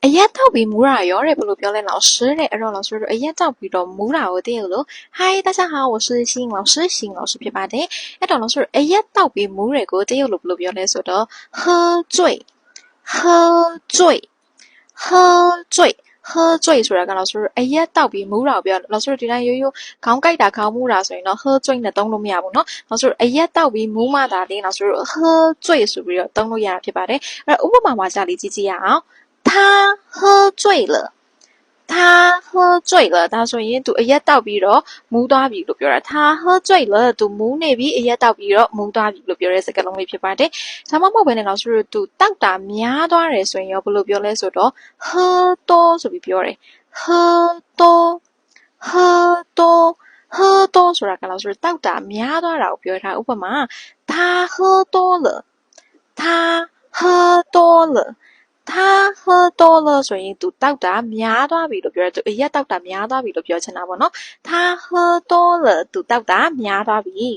အရက်တောက်ပြီးမူးတာရောတဲ့ဘယ်လိုပြောလဲ老师တဲ့အဲ့တော့老师တို့အရက်တောက်ပြီးတော့မူးတာကိုသိရလို့ Hi 大家好我是新老师新老师ဖြစ်ပါတယ်အဲ့တော့老师အရက်တောက်ပြီးမူးတယ်ကိုသိရလို့ဘယ်လိုပြောလဲဆိုတော့喝醉喝醉喝醉喝醉ဆိုတာက老师အရက်တောက်ပြီးမူးတာကိုပြော老师ဒီတိုင်းရိုးရိုးခေါင်းကိုက်တာခေါင်းမူးတာဆိုရင်တော့喝醉နဲ့သုံးလို့မရဘူးเนาะ老师အရက်တောက်ပြီးမူးမှသာလေ老师喝醉ဆိုပြီးတော့သုံးလို့ရတာဖြစ်ပါတယ်အဲ့တော့ဥပမာမှာကြာလေးကြည့်ကြည့်ရအောင်他喝醉了他喝醉了ဒါဆိုရင်သူအရက်တောက်ပြီးတော့မူးသွားပြီလို့ပြောတာ他喝醉了သူမူးနေပြီအရက်တောက်ပြီးတော့မူးသွားပြီလို့ပြောတဲ့စကားလုံးလေးဖြစ်ပါတယ်ဒါမှမဟုတ်ဘဲနဲ့老师တို့သူတောက်တာများသွားတယ်ဆိုရင်ရောဘယ်လိုပြောလဲဆိုတော့喝多ဆိုပြီးပြောတယ်喝多喝多喝多ဆိုတာက老师တောက်တာများသွားတာကိုပြောတာဥပမာ他喝多了他喝多了他喝多了ဆိုရင်သူတောက်တာများသွားပြီလို့ပြောတယ်သူအရက်တောက်တာများသွားပြီလို့ပြောချင်တာပေါ့နော်他喝多了သူတောက်တာများသွားပြီ